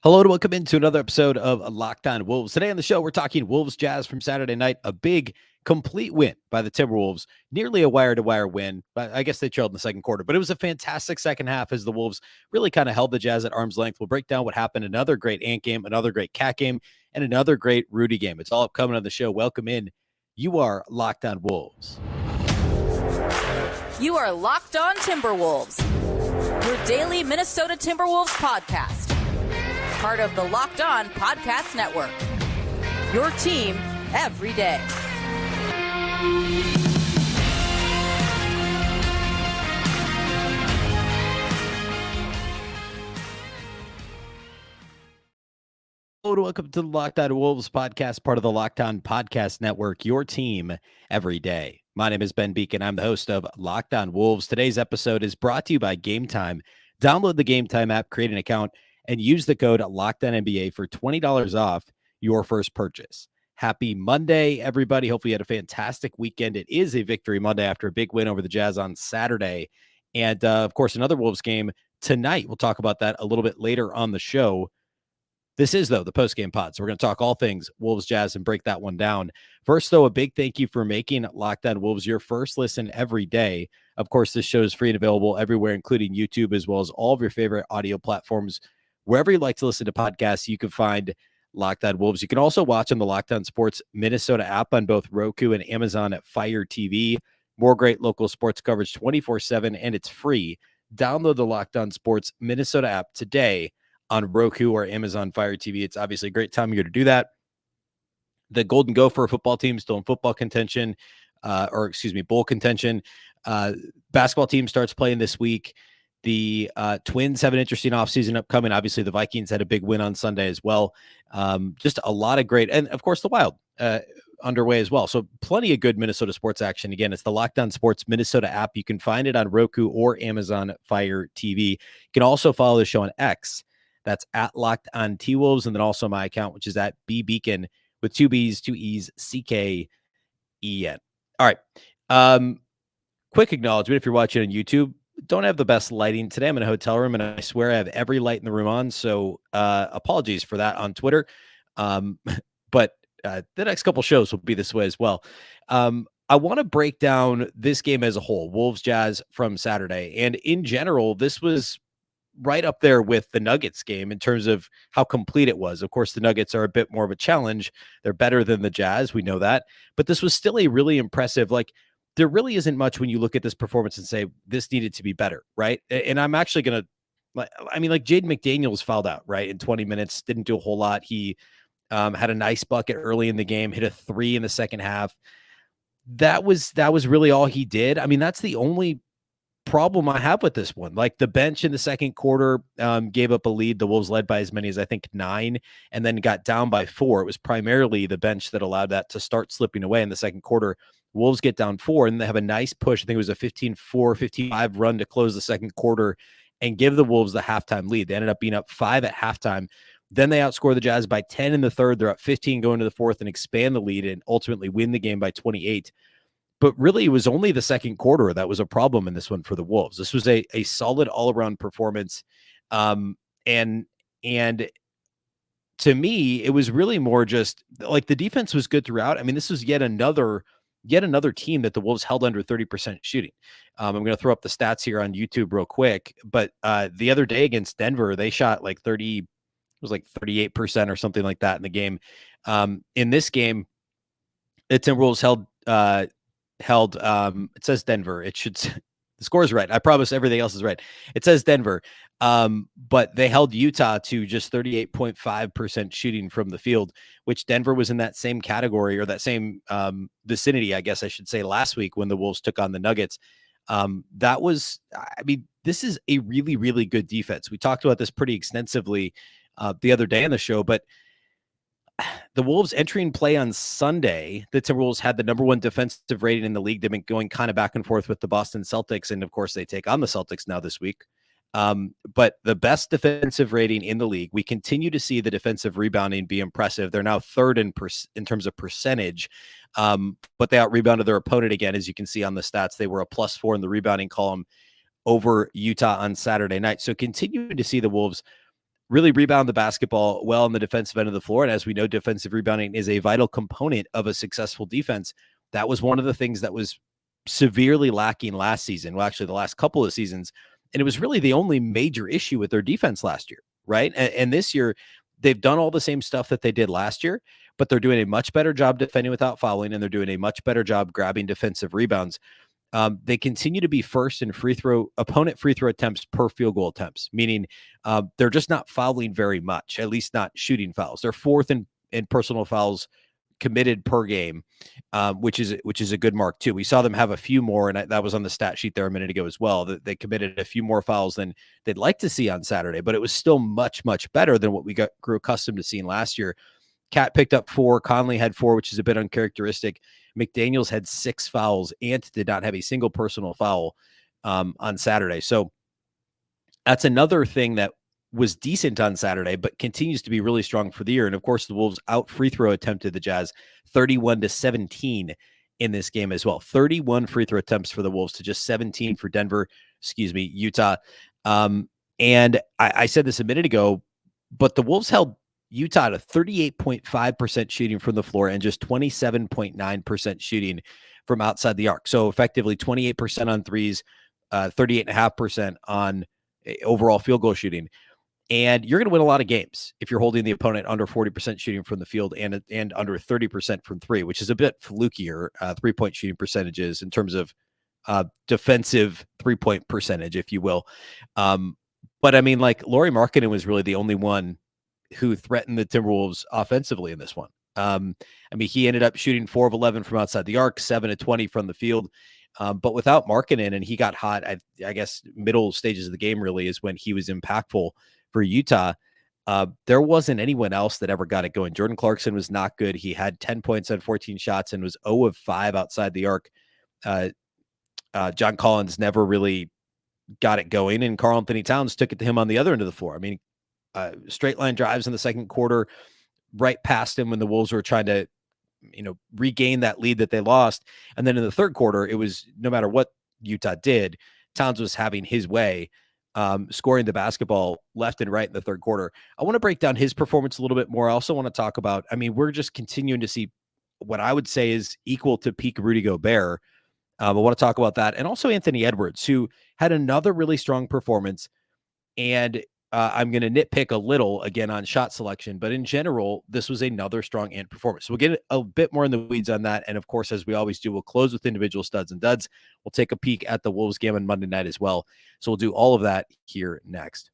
Hello and welcome into another episode of Locked On Wolves. Today on the show, we're talking Wolves Jazz from Saturday night. A big, complete win by the Timberwolves. Nearly a wire-to-wire win. I guess they trailed in the second quarter, but it was a fantastic second half as the Wolves really kind of held the Jazz at arm's length. We'll break down what happened. Another great Ant game, another great Cat game, and another great Rudy game. It's all upcoming on the show. Welcome in. You are Locked On Wolves. You are Locked On Timberwolves, your daily Minnesota Timberwolves podcast. Part of the Locked On Podcast Network. Your team every day. Hello and welcome to the Locked On Wolves podcast, part of the Locked On Podcast Network, your team every day. My name is Ben Beecken. I'm the host of Locked On Wolves. Today's episode is brought to you by Game Time. Download the Game Time app, create an account, and use the code LOCKEDONNBA for $20 off your first purchase. Happy Monday, everybody. Hopefully you had a fantastic weekend. It is a victory Monday after a big win over the Jazz on Saturday. And, of course, another Wolves game tonight. We'll talk about that a little bit later on the show. This is, though, the post-game pod, so we're going to talk all things Wolves Jazz and break that one down. First, though, a big thank you for making Locked On Wolves your first listen every day. Of course, this show is free and available everywhere, including YouTube, as well as all of your favorite audio platforms. Wherever you like to listen to podcasts, you can find Locked On Wolves. You can also watch on the Locked On Sports Minnesota app on both Roku and Amazon at Fire TV. More great local sports coverage 24/7, and it's free. Download the Locked On Sports Minnesota app today on Roku or Amazon Fire TV. It's obviously a great time of year to do that. The Golden Gopher football team still in football contention, bowl contention. Basketball team starts playing this week. The Twins have an interesting offseason upcoming. Obviously, the Vikings had a big win on Sunday as well. Just a lot of great, and of course, the Wild underway as well. So plenty of good Minnesota sports action. Again, it's the Locked On Sports Minnesota app. You can find it on Roku or Amazon Fire TV. You can also follow the show on X. That's at Locked On T-Wolves, and then also my account, which is at Beecken with two B's, two E's, CKEN. All right. Quick acknowledgement if you're watching on YouTube. Don't have the best lighting today. I'm in a hotel room, and I swear I have every light in the room on. So apologies for that on Twitter. But the next couple shows will be this way as well. I want to break down this game as a whole, Wolves Jazz from Saturday. And in general, this was right up there with the Nuggets game in terms of how complete it was. Of course, the Nuggets are a bit more of a challenge. They're better than the Jazz. We know that. But this was still a really impressive, there really isn't much when you look at this performance and say this needed to be better, right? And I'm actually going to, Jaden McDaniels fouled out, right? In 20 minutes, didn't do a whole lot. He had a nice bucket early in the game, hit a 3 in the second half. That was really all he did. I mean, that's the only problem I have with this one. Like the bench in the second quarter gave up a lead. The Wolves led by as many as I think 9 and then got down by 4. It was primarily the bench that allowed that to start slipping away in the second quarter. Wolves get down 4 and they have a nice push. I think it was a 15-4, 15-5 run to close the second quarter and give the Wolves the halftime lead. They ended up being up 5 at halftime. Then they outscore the Jazz by 10 in the third. They're up 15 going to the fourth and expand the lead and ultimately win the game by 28. But really, it was only the second quarter that was a problem in this one for the Wolves. This was a solid all-around performance. And to me, it was really more just like the defense was good throughout. I mean, this was yet another team that the Wolves held under 30% shooting. I'm going to throw up the stats here on YouTube real quick. But the other day against Denver, they shot like 38% or something like that in the game. In this game, the Timberwolves held it says Denver. It should the score is right. I promise everything else is right. It says Denver. But they held Utah to just 38.5% shooting from the field, which Denver was in that same category or that same vicinity, I guess I should say, last week when the Wolves took on the Nuggets. This is a really, really good defense. We talked about this pretty extensively the other day on the show, but the Wolves entering play on Sunday, the Timberwolves had the number 1 defensive rating in the league. They've been going kind of back and forth with the Boston Celtics. And of course they take on the Celtics now this week. But the best defensive rating in the league, we continue to see the defensive rebounding be impressive. They're now third in terms of percentage. But they out rebounded their opponent again. As you can see on the stats, they were a +4 in the rebounding column over Utah on Saturday night. So continuing to see the Wolves really rebound the basketball well on the defensive end of the floor. And as we know, defensive rebounding is a vital component of a successful defense. That was one of the things that was severely lacking last season. Well, actually, the last couple of seasons. And it was really the only major issue with their defense last year, right? And this year, they've done all the same stuff that they did last year, but they're doing a much better job defending without fouling, and they're doing a much better job grabbing defensive rebounds. They continue to be first in opponent free throw attempts per field goal attempts, meaning they're just not fouling very much, at least not shooting fouls. They're fourth in personal fouls committed per game, which is a good mark too. We saw them have a few more, and that was on the stat sheet there a minute ago as well. That they committed a few more fouls than they'd like to see on Saturday, but it was still much better than what we grew accustomed to seeing last year. Cat picked up 4. Conley had 4, which is a bit uncharacteristic. McDaniels had 6 fouls. Ant did not have a single personal foul on Saturday. So that's another thing that was decent on Saturday, but continues to be really strong for the year. And of course, the Wolves out free throw attempted the Jazz 31-17 in this game as well. 31 free throw attempts for the Wolves to just 17 for Utah. And I said this a minute ago, but the Wolves held Utah to 38.5% shooting from the floor and just 27.9% shooting from outside the arc. So effectively 28% on threes, 38.5% on overall field goal shooting. And you're going to win a lot of games if you're holding the opponent under 40% shooting from the field and under 30% from three, which is a bit flukier 3-point shooting percentages in terms of defensive 3-point percentage, if you will. But I mean, like, Lauri Markkanen was really the only one who threatened the Timberwolves offensively in this one. I mean, he ended up shooting 4 of 11 from outside the arc, 7 of 20 from the field. But without Markkanen, and he got hot, I guess middle stages of the game really is when he was impactful for Utah. There wasn't anyone else that ever got it going. Jordan Clarkson was not good. He had 10 points on 14 shots and was 0 of 5 outside the arc. John Collins never really got it going, and Karl-Anthony Towns took it to him on the other end of the floor. I mean, straight line drives in the second quarter, right past him when the Wolves were trying to, regain that lead that they lost. And then in the third quarter, it was no matter what Utah did, Towns was having his way, scoring the basketball left and right in the third quarter. I want to break down his performance a little bit more. I also want to talk about, we're just continuing to see what I would say is equal to peak Rudy Gobert. I want to talk about that. And also Anthony Edwards, who had another really strong performance. And I'm going to nitpick a little again on shot selection, but in general, this was another strong Ant performance. So we'll get a bit more in the weeds on that. And of course, as we always do, we'll close with individual studs and duds. We'll take a peek at the Wolves game on Monday night as well. So we'll do all of that here next.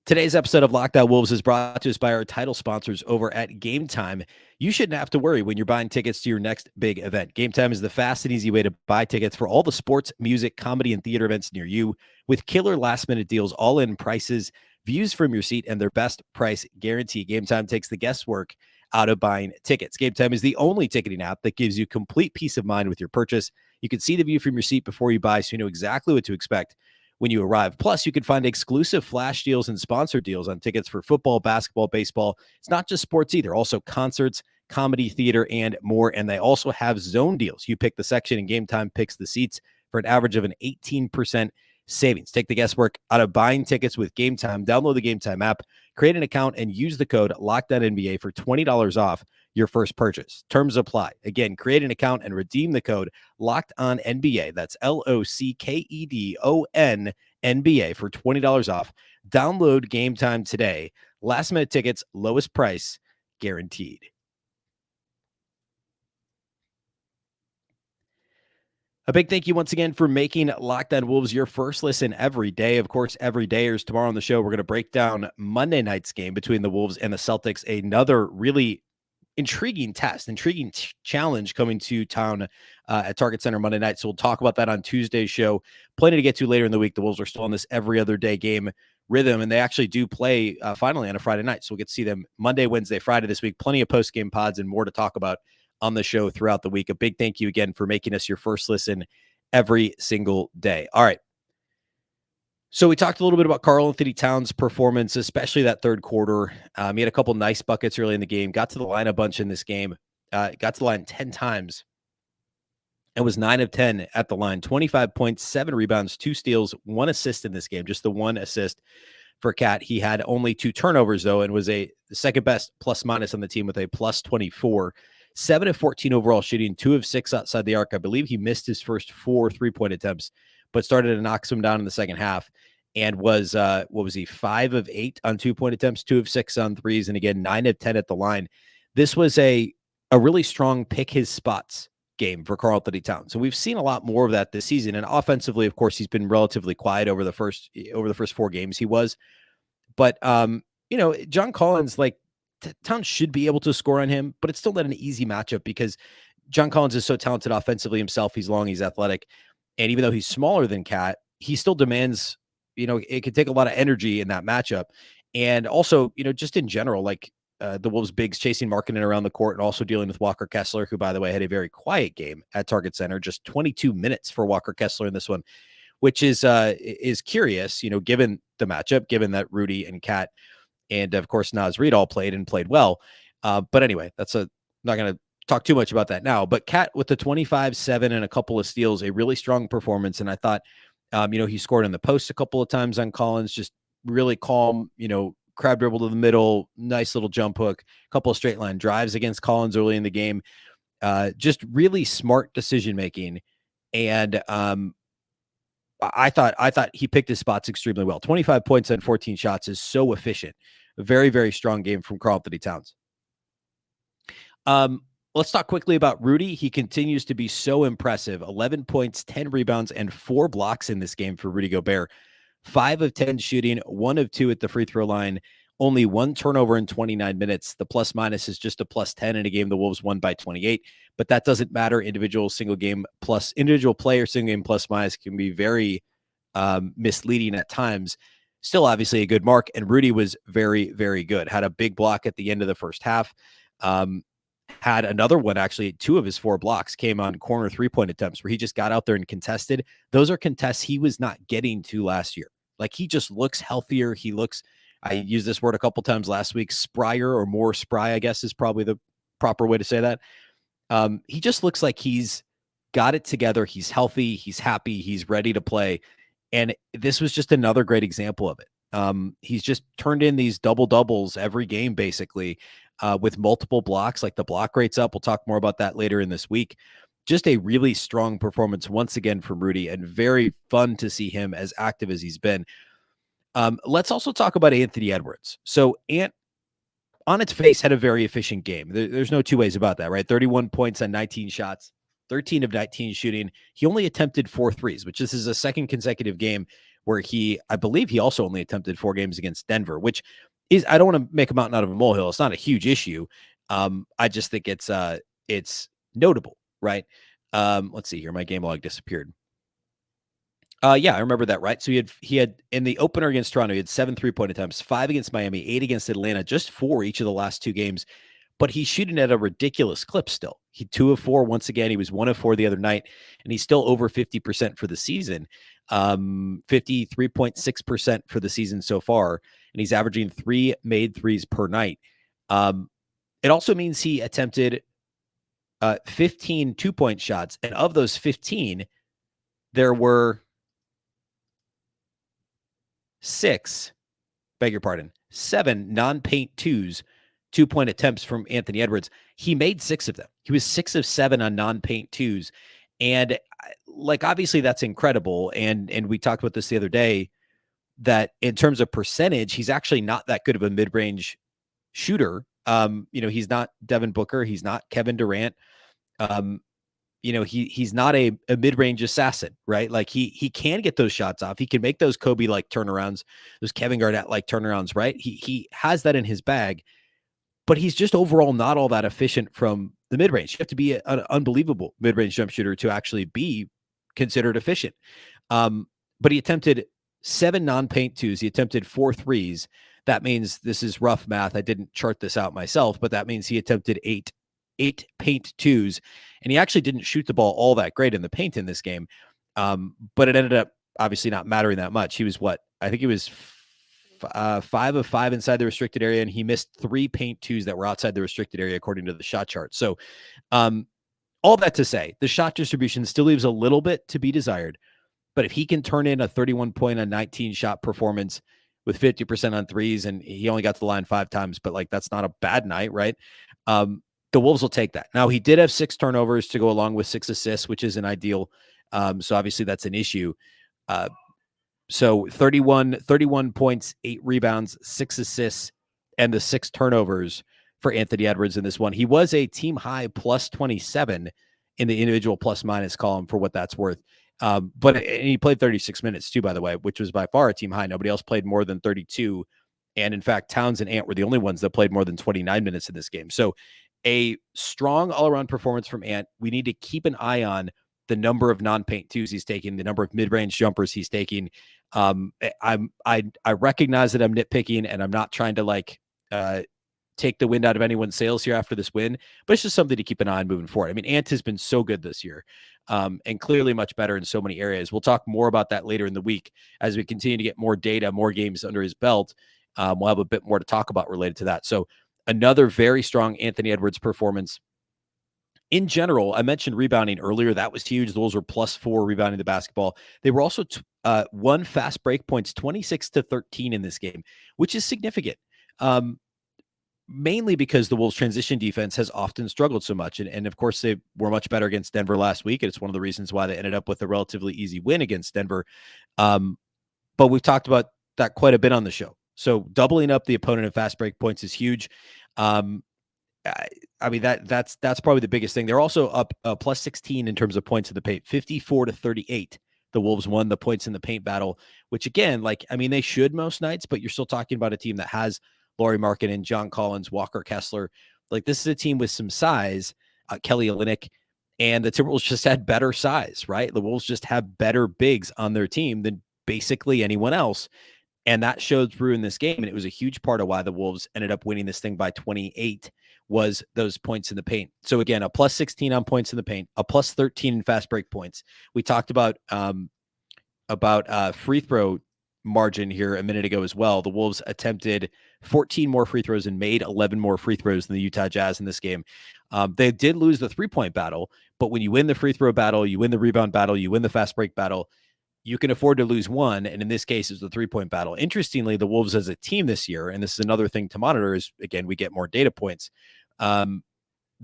Today's episode of Locked On Wolves is brought to us by our title sponsors over at Game Time. You shouldn't have to worry when you're buying tickets to your next big event. Game Time is the fast and easy way to buy tickets for all the sports, music, comedy, and theater events near you, with killer last-minute deals, all-in prices, views from your seat, and their best price guarantee. Game Time takes the guesswork out of buying tickets. Game Time is the only ticketing app that gives you complete peace of mind with your purchase. You can see the view from your seat before you buy, so you know exactly what to expect when you arrive. Plus, you can find exclusive flash deals and sponsored deals on tickets for football, basketball, baseball. It's not just sports either. Also concerts, comedy, theater, and more. And they also have zone deals. You pick the section and Game Time picks the seats for an average of an 18% savings. Take the guesswork out of buying tickets with Game Time. Download the Game Time app, create an account, and use the code LOCKEDONNBA for $20 off your first purchase. Terms apply. Again, create an account and redeem the code LOCKEDONNBA. That's LOCKEDON NBA for $20 off. Download Game Time today. Last minute tickets, lowest price guaranteed. A big thank you once again for making Locked On Wolves your first listen every day. Of course, every dayers. Tomorrow on the show, we're going to break down Monday night's game between the Wolves and the Celtics. Another really intriguing challenge coming to town at Target Center Monday night. So we'll talk about that on Tuesday's show. Plenty to get to later in the week. The Wolves are still on this every other day game rhythm, and they actually do play finally on a Friday night. So we'll get to see them Monday, Wednesday, Friday this week. Plenty of post-game pods and more to talk about on the show throughout the week. A big thank you again for making us your first listen every single day. All right. So we talked a little bit about Karl-Anthony Towns' performance, especially that third quarter. He had a couple nice buckets early in the game, got to the line a bunch in this game, got to the line 10 times and was 9 of 10 at the line, 25 points, 7 rebounds, 2 steals, 1 assist in this game, just the 1 assist for Cat. He had only 2 turnovers, though, and was the second best plus minus on the team with a plus 24. 7 of 14 overall shooting, 2 of 6 outside the arc. I believe he missed his first 4 3-point attempts, but started to knock some down in the second half, and was, 5 of 8 on 2-point attempts, 2 of 6 on threes, and again, 9 of 10 at the line. This was a really strong pick his spots game for Karl-Anthony Towns. So we've seen a lot more of that this season. And offensively, of course, he's been relatively quiet over the first 4 games he was. But John Collins, Towns should be able to score on him, but it's still not an easy matchup because John Collins is so talented offensively himself. He's long, he's athletic. And even though he's smaller than Cat, he still demands, it could take a lot of energy in that matchup. And also, just in general, the Wolves bigs chasing Markkanen around the court and also dealing with Walker Kessler, who, by the way, had a very quiet game at Target Center, just 22 minutes for Walker Kessler in this one, which is curious, given the matchup, given that Rudy and Cat and, of course, Naz Reid all played well. But anyway, not going to talk too much about that now. But Cat with the 25-7 and a couple of steals, a really strong performance. And I thought, he scored in the post a couple of times on Collins, just really calm, crab dribble to the middle, nice little jump hook, a couple of straight line drives against Collins early in the game. Just really smart decision making. And I thought he picked his spots extremely well. 25 points and 14 shots is so efficient. A very, very strong game from Karl-Anthony Towns. Let's talk quickly about Rudy. He continues to be so impressive. 11 points, 10 rebounds, and 4 blocks in this game for Rudy Gobert. 5 of 10 shooting, 1 of 2 at the free throw line, only 1 turnover in 29 minutes. The plus minus is just a plus 10 in a game the Wolves won by 28, but that doesn't matter. Individual player single game plus minus can be very misleading at times. Still, obviously, a good mark, and Rudy was very, very good. Had a big block at the end of the first half. Had another one, actually, 2 of his 4 blocks came on corner 3-point attempts where he just got out there and contested. Those are contests he was not getting to last year. He just looks healthier. He looks, I used this word a couple times last week, sprier or more spry, I guess is probably the proper way to say that. He just looks like he's got it together. He's healthy. He's happy. He's ready to play. And this was just another great example of it. He's just turned in these double doubles every game, basically. With multiple blocks, the block rate's up. We'll talk more about that later in this week. Just a really strong performance once again from Rudy, and very fun to see him as active as he's been. Let's also talk about Anthony Edwards. So Ant, on its face, had a very efficient game. There's no two ways about that, right? 31 points on 19 shots, 13 of 19 shooting. He only attempted 4 threes, which this is a second consecutive game where I believe he also only attempted 4 games against Denver, which is, I don't want to make a mountain out of a molehill. It's not a huge issue. I just think it's notable, right? Let's see here. My game log disappeared. Yeah, I remember that, right? So he had in the opener against Toronto, he had 7 3-point attempts, 5 against Miami, 8 against Atlanta, just 4 each of the last 2 games. But he's shooting at a ridiculous clip still. He 2 of 4 once again. He was 1 of 4 the other night, and he's still over 50% for the season. 53.6% for the season so far, and he's averaging 3 made threes per night. It also means he attempted 15 2-point shots, and of those 15, there were 7 non-paint 2-point attempts from Anthony Edwards. He made 6 of them. He was 6 of 7 on non-paint 2s. And obviously that's incredible. And we talked about this the other day, that in terms of percentage, he's actually not that good of a mid-range shooter. He's not Devin Booker. He's not Kevin Durant. He's not a mid-range assassin, right? He can get those shots off. He can make those Kobe-like turnarounds, those Kevin Garnett-like turnarounds, right? He has that in his bag, but he's just overall not all that efficient from the mid-range. You have to be an unbelievable mid-range jump shooter to actually be considered efficient. But he attempted 7 non-paint 2s. He attempted 4 threes. That means, this is rough math, I didn't chart this out myself, but that means he attempted 8 paint 2s, and he actually didn't shoot the ball all that great in the paint in this game. But it ended up obviously not mattering that much. He was I think he was 5 of 5 inside the restricted area, and he missed 3 paint 2s that were outside the restricted area according to the shot chart. So all that to say, the shot distribution still leaves a little bit to be desired. But if he can turn in a 31 point on 19 shot performance with 50% on threes, and he only got to the line 5 times, but like that's not a bad night, right? The Wolves will take that. Now, he did have 6 turnovers to go along with 6 assists, which isn't ideal. So obviously that's an issue. So 31 points, 8 rebounds, 6 assists, and the 6 turnovers for Anthony Edwards in this one. He was a team high plus 27 in the individual plus minus column for what that's worth. But he played 36 minutes too, by the way, which was by far a team high. Nobody else played more than 32. And in fact, Towns and Ant were the only ones that played more than 29 minutes in this game. So a strong all-around performance from Ant. We need to keep an eye on the number of non-paint twos he's taking, the number of mid-range jumpers he's taking. I recognize that I'm nitpicking, and I'm not trying to take the wind out of anyone's sails here after this win, but it's just something to keep an eye on moving forward. I mean, Ant has been so good this year, and clearly much better in so many areas. We'll talk more about that later in the week as we continue to get more data, more games under his belt. We'll have a bit more to talk about related to that. So another very strong Anthony Edwards performance. In general, I mentioned rebounding earlier. That was huge. Those were +4 rebounding the basketball. They were also won fast break points 26-13 in this game, which is significant. Mainly because the Wolves' transition defense has often struggled so much. And of course, they were much better against Denver last week. And it's one of the reasons why they ended up with a relatively easy win against Denver. But we've talked about that quite a bit on the show. So doubling up the opponent in fast break points is huge. I mean, that's probably the biggest thing. They're also up plus 16 in terms of points in the paint, 54-38. The Wolves won the points in the paint battle, which again, they should most nights, but you're still talking about a team that has Lauri Markkanen, John Collins, Walker Kessler. Like, this is a team with some size, Kelly Olynyk, and the Timberwolves just had better size, right? The Wolves just have better bigs on their team than basically anyone else. And that showed through in this game. And it was a huge part of why the Wolves ended up winning this thing by 28 was those points in the paint. So again, a plus 16 on points in the paint, a plus 13 in fast break points. We talked about free throw margin here a minute ago as well. The Wolves attempted 14 more free throws and made 11 more free throws than the Utah Jazz in this game. They did lose the 3-point battle, but when you win the free throw battle, you win the rebound battle, you win the fast break battle, you can afford to lose one. And in this case, it's the 3-point battle. Interestingly, the Wolves as a team this year, and this is another thing to monitor, is again, we get more data points. The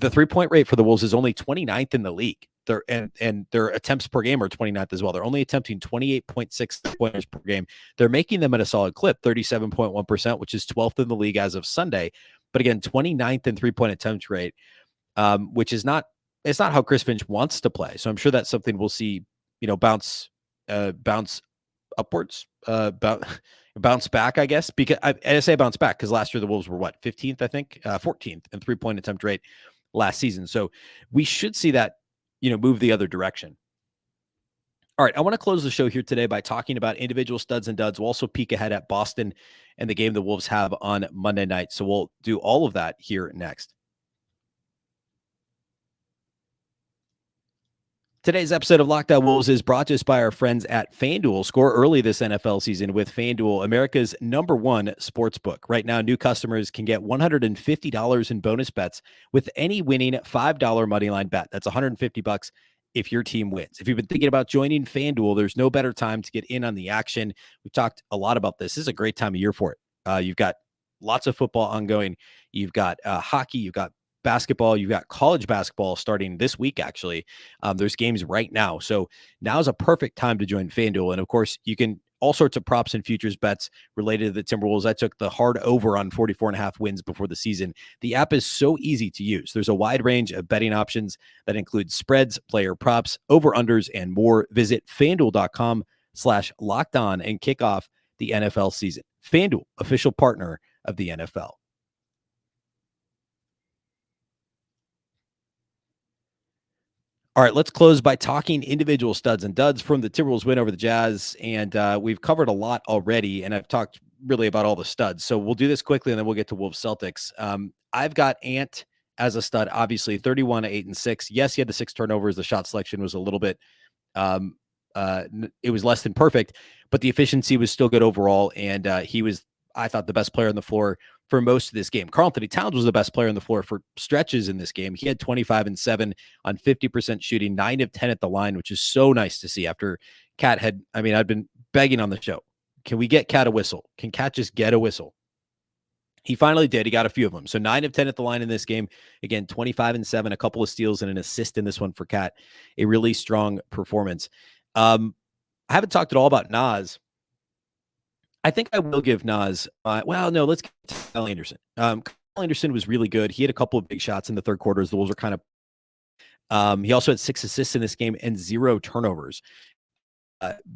3-point rate for the Wolves is only 29th in the league. And their attempts per game are 29th as well. They're only attempting 28.6 pointers per game. They're making them at a solid clip, 37.1%, which is 12th in the league as of Sunday. But again, 29th in 3-point attempt rate, which is not how Chris Finch wants to play. So I'm sure that's something we'll see, bounce upwards, bounce back, I guess. Because I say bounce back because last year the Wolves were 15th, I think, 14th in 3-point attempt rate last season. So we should see that, move the other direction. All right, I want to close the show here today by talking about individual studs and duds. We'll also peek ahead at Boston and the game the Wolves have on Monday night. So we'll do all of that here next. Today's episode of Locked On Wolves is brought to us by our friends at FanDuel. Score early this NFL season with FanDuel, America's #1 sportsbook. Right now, new customers can get $150 in bonus bets with any winning $5 moneyline bet. That's $150 if your team wins. If you've been thinking about joining FanDuel, there's no better time to get in on the action. We've talked a lot about this. This is a great time of year for it. You've got lots of football ongoing. You've got hockey. You've got basketball. You've got college basketball starting this week, actually. There's games right now. So now is a perfect time to join FanDuel. And of course, you can all sorts of props and futures bets related to the Timberwolves. I took the hard over on 44.5 wins before the season. The app is so easy to use. There's a wide range of betting options that include spreads, player props, over-unders, and more. Visit FanDuel.com/lockedon and kick off the NFL season. FanDuel, official partner of the NFL. All right, let's close by talking individual studs and duds from the Timberwolves win over the Jazz. And we've covered a lot already, and I've talked really about all the studs. So we'll do this quickly, and then we'll get to Wolves Celtics. I've got Ant as a stud, obviously, 31, 8, and 6. Yes, he had the 6 turnovers. The shot selection was a little bit, it was less than perfect, but the efficiency was still good overall. And he was I thought, the best player on the floor for most of this game. Karl-Anthony Towns was the best player on the floor for stretches in this game. He had 25 and 7 on 50% shooting, 9 of 10 at the line, which is so nice to see after Cat had, I mean, I've been begging on the show. Can we get Cat a whistle? Can Cat just get a whistle? He finally did. He got a few of them. So 9 of 10 at the line in this game. Again, 25 and 7, a couple of steals and an assist in this one for Cat. A really strong performance. I haven't talked at all about Nas. I think I will give Nas. No, let's get to Kyle Anderson. Kyle Anderson was really good. He had a couple of big shots in the third quarter as the Wolves were kind of. He also had 6 assists in this game and 0 turnovers.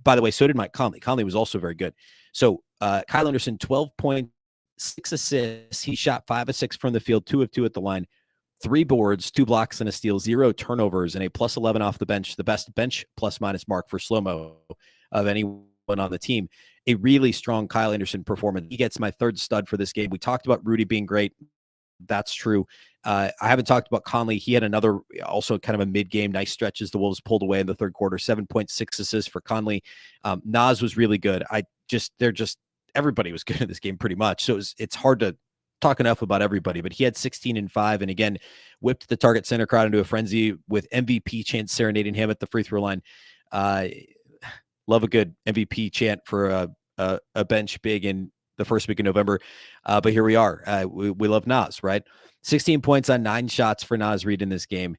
By the way, so did Mike Conley. Conley was also very good. So Kyle Anderson, 12 points, 6 assists. He shot 5 of 6 from the field, 2 of 2 at the line, 3 boards, 2 blocks and a steal, 0 turnovers, and a plus 11 off the bench, the best bench plus minus mark for slow-mo of anyone on the team. A really strong Kyle Anderson performance. He gets my third stud for this game. We talked about Rudy being great. That's true. I haven't talked about Conley. He had another, also kind of a mid-game, nice stretch as the Wolves pulled away in the third quarter. 7.6 assists for Conley. Nas was really good. Everybody was good in this game pretty much. So it's hard to talk enough about everybody, but he had 16 and 5. And again, whipped the Target Center crowd into a frenzy with MVP chants serenading him at the free throw line. Love a good MVP chant for a bench big in the first week of November. But here we are. We love Nas, right? 16 points on 9 shots for Nas Reed in this game.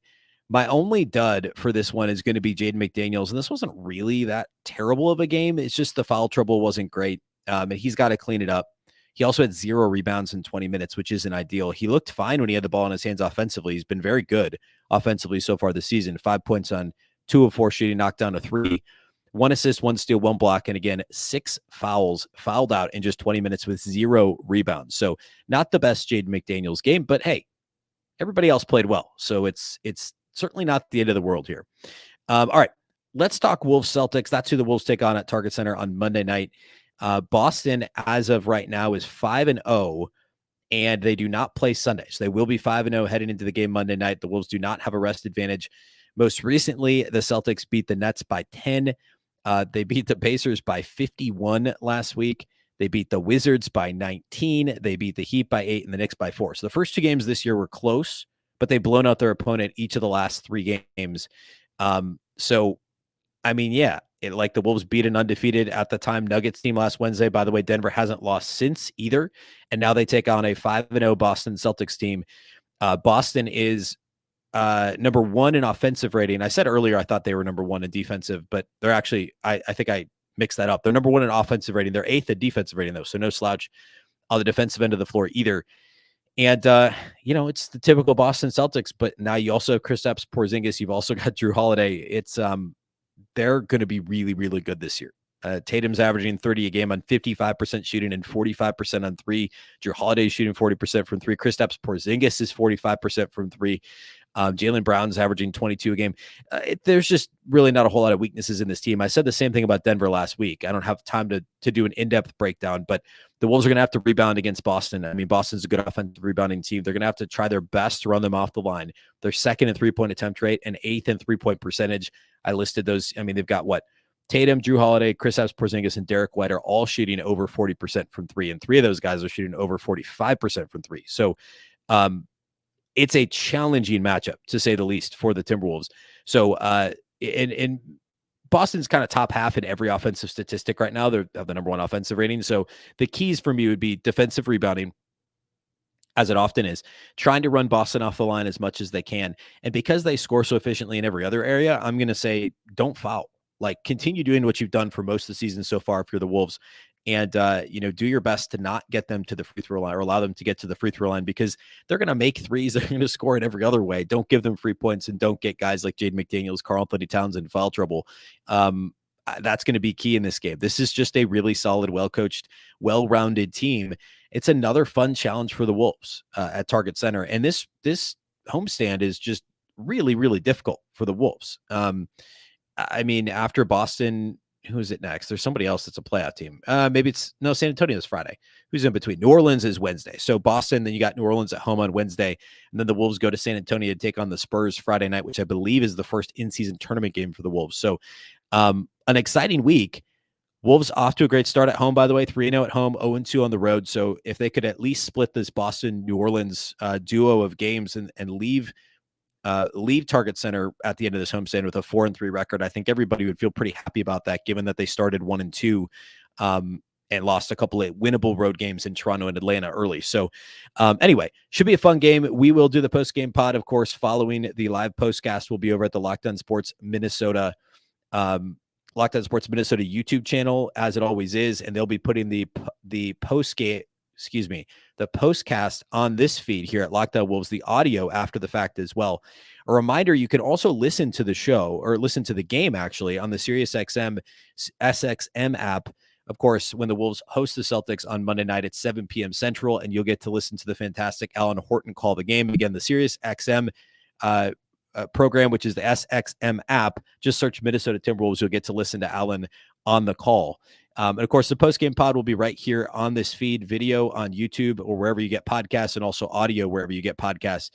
My only dud for this one is going to be Jaden McDaniels. And this wasn't really that terrible of a game. It's just the foul trouble wasn't great. And he's got to clean it up. He also had 0 rebounds in 20 minutes, which isn't ideal. He looked fine when he had the ball in his hands offensively. He's been very good offensively so far this season. 5 points on 2 of 4 shooting, knocked down to 3. 1 assist, 1 steal, 1 block, and again, 6 fouled out in just 20 minutes with 0 rebounds. So not the best Jaden McDaniels game, but hey, everybody else played well. So it's certainly not the end of the world here. All right, let's talk Wolves Celtics. That's who the Wolves take on at Target Center on Monday night. Boston, as of right now, is 5-0, and they do not play Sunday. So they will be 5-0 heading into the game Monday night. The Wolves do not have a rest advantage. Most recently, the Celtics beat the Nets by 10. They beat the Pacers by 51 last week. They beat the Wizards by 19. They beat the Heat by 8 and the Knicks by 4. So the first 2 games this year were close, but they've blown out their opponent each of the last 3 games. Like the Wolves beat an undefeated at the time Nuggets team last Wednesday. By the way, Denver hasn't lost since either. And now they take on a 5-0 Boston Celtics team. Boston is number 1 in offensive rating. I said earlier I thought they were number 1 in defensive, but they're actually, I think I mixed that up. They're number 1 in offensive rating. They're 8th in defensive rating, though, so no slouch on the defensive end of the floor either. And, it's the typical Boston Celtics, but now you also have Kristaps Porzingis. You've also got Drew Holiday. It's they're going to be really, really good this year. Tatum's averaging 30 a game on 55% shooting and 45% on 3. Drew Holiday's shooting 40% from 3. Kristaps Porzingis is 45% from 3. Jaylen Brown's averaging 22 a game. There's just really not a whole lot of weaknesses in this team. I said the same thing about Denver last week. I don't have time to do an in-depth breakdown, but the Wolves are going to have to rebound against Boston. I mean, Boston's a good offensive rebounding team. They're going to have to try their best to run them off the line. They're 2nd in 3-point attempt rate and 8th in 3-point percentage. I listed those. I mean, they've got what? Tatum, Drew Holiday, Kristaps Porzingis, and Derek White are all shooting over 40% from 3, and 3 of those guys are shooting over 45% from 3. So, it's a challenging matchup, to say the least, for the Timberwolves. So, in Boston's kind of top half in every offensive statistic right now. They're the number 1 offensive rating. So the keys for me would be defensive rebounding, as it often is, trying to run Boston off the line as much as they can. And because they score so efficiently in every other area, I'm going to say don't foul. Like, continue doing what you've done for most of the season so far if you're the Wolves. And, do your best to not get them to the free throw line or allow them to get to the free throw line, because they're going to make threes. They're going to score in every other way. Don't give them free points, and don't get guys like Jaden McDaniels, Karl-Anthony Towns in foul trouble. That's going to be key in this game. This is just a really solid, well-coached, well-rounded team. It's another fun challenge for the Wolves at Target Center. And this homestand is just really, really difficult for the Wolves. After Boston, who is it next? There's somebody else that's a playoff team. San Antonio's Friday. Who's in between? New Orleans is Wednesday. So Boston, then you got New Orleans at home on Wednesday. And then the Wolves go to San Antonio to take on the Spurs Friday night, which I believe is the first in-season tournament game for the Wolves. So an exciting week. Wolves off to a great start at home, by the way, 3-0 at home, 0-2 on the road. So if they could at least split this Boston-New Orleans duo of games and leave Target Center at the end of this homestand with a 4-3 record, I think everybody would feel pretty happy about that, given that they started 1-2 and lost a couple of winnable road games in Toronto and Atlanta early. So anyway, should be a fun game. We will do the post-game pod, of course, following the live postcast. We'll be over at the Locked On Sports Minnesota YouTube channel, as it always is, and they'll be putting the postcast on this feed here at Locked On Wolves, the audio after the fact as well. A reminder, you can also listen to the show, or listen to the game actually, on the SiriusXM SXM app, of course, when the Wolves host the Celtics on Monday night at 7 p.m. Central, and you'll get to listen to the fantastic Alan Horton call the game. Again, the SiriusXM program, which is the SXM app. Just search Minnesota Timberwolves. You'll get to listen to Alan on the call. And of course, the post-game pod will be right here on this feed, video on YouTube or wherever you get podcasts, and also audio wherever you get podcasts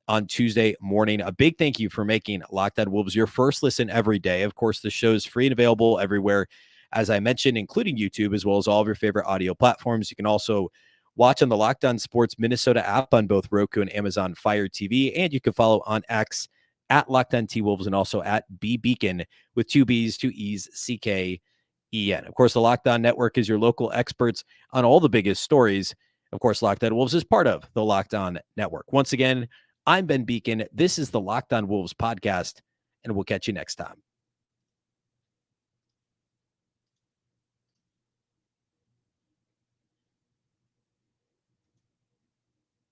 on Tuesday morning. A big thank you for making Locked On Wolves your first listen every day. Of course, the show is free and available everywhere, as I mentioned, including YouTube, as well as all of your favorite audio platforms. You can also watch on the Locked On Sports Minnesota app on both Roku and Amazon Fire TV, and you can follow on X at Locked On T-Wolves and also at Beecken with 2 B's, 2 E's, C-K-E-N. Of course, the Locked On Network is your local experts on all the biggest stories. Of course, Locked On Wolves is part of the Locked On Network. Once again, I'm Ben Beecken. This is the Locked On Wolves podcast, and we'll catch you next time.